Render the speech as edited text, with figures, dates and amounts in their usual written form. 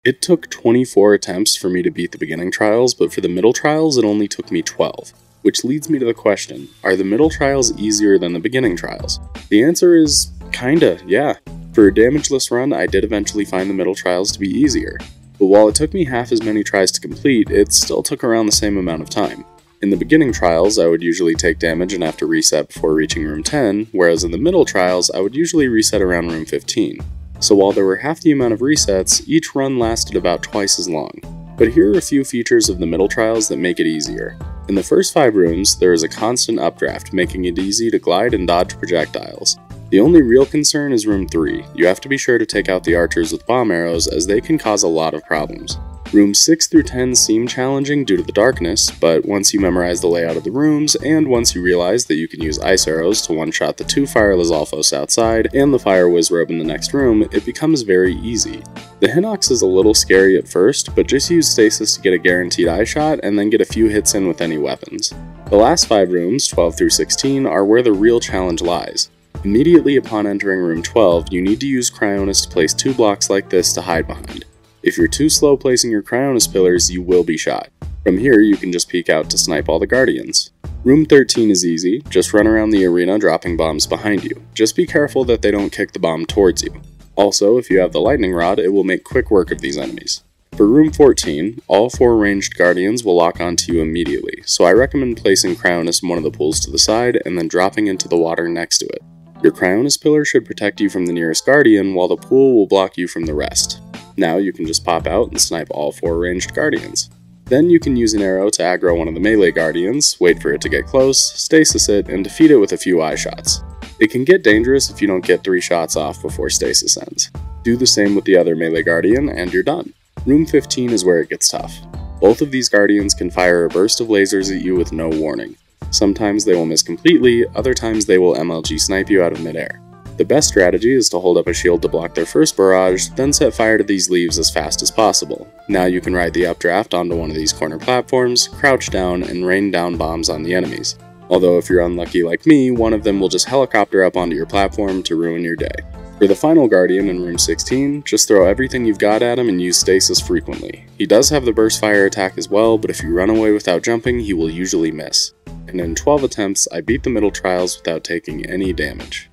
It took 24 attempts for me to beat the beginning trials, but for the middle trials it only took me 12. Which leads me to the question, are the middle trials easier than the beginning trials? The answer is kinda, yeah. For a damageless run, I did eventually find the middle trials to be easier. But while it took me half as many tries to complete, it still took around the same amount of time. In the beginning trials, I would usually take damage and have to reset before reaching room 10, whereas in the middle trials, I would usually reset around room 15. So while there were half the amount of resets, each run lasted about twice as long. But here are a few features of the middle trials that make it easier. In the first 5 rooms, there is a constant updraft, making it easy to glide and dodge projectiles. The only real concern is room 3. You have to be sure to take out the archers with bomb arrows, as they can cause a lot of problems. Rooms 6 through 10 seem challenging due to the darkness, but once you memorize the layout of the rooms, and once you realize that you can use ice arrows to one-shot the 2 Fire Lizalfos outside and the Fire Wizrobe in the next room, it becomes very easy. The Hinox is a little scary at first, but just use stasis to get a guaranteed eye shot and then get a few hits in with any weapons. The last 5 rooms, 12 through 16, are where the real challenge lies. Immediately upon entering room 12, you need to use Cryonis to place 2 blocks like this to hide behind. If you're too slow placing your Cryonis pillars, you will be shot. From here, you can just peek out to snipe all the Guardians. Room 13 is easy, just run around the arena dropping bombs behind you. Just be careful that they don't kick the bomb towards you. Also, if you have the Lightning Rod, it will make quick work of these enemies. For room 14, all 4 ranged Guardians will lock onto you immediately, so I recommend placing Cryonis in one of the pools to the side and then dropping into the water next to it. Your Cryonis pillar should protect you from the nearest Guardian, while the pool will block you from the rest. Now you can just pop out and snipe all 4 ranged Guardians. Then you can use an arrow to aggro one of the melee Guardians, wait for it to get close, stasis it, and defeat it with a few eye shots. It can get dangerous if you don't get 3 shots off before stasis ends. Do the same with the other melee Guardian, and you're done. Room 15 is where it gets tough. Both of these Guardians can fire a burst of lasers at you with no warning. Sometimes they will miss completely, other times they will MLG snipe you out of midair. The best strategy is to hold up a shield to block their first barrage, then set fire to these leaves as fast as possible. Now you can ride the updraft onto one of these corner platforms, crouch down, and rain down bombs on the enemies. Although if you're unlucky like me, one of them will just helicopter up onto your platform to ruin your day. For the final Guardian in room 16, just throw everything you've got at him and use stasis frequently. He does have the burst fire attack as well, but if you run away without jumping, he will usually miss. And in 12 attempts, I beat the middle trials without taking any damage.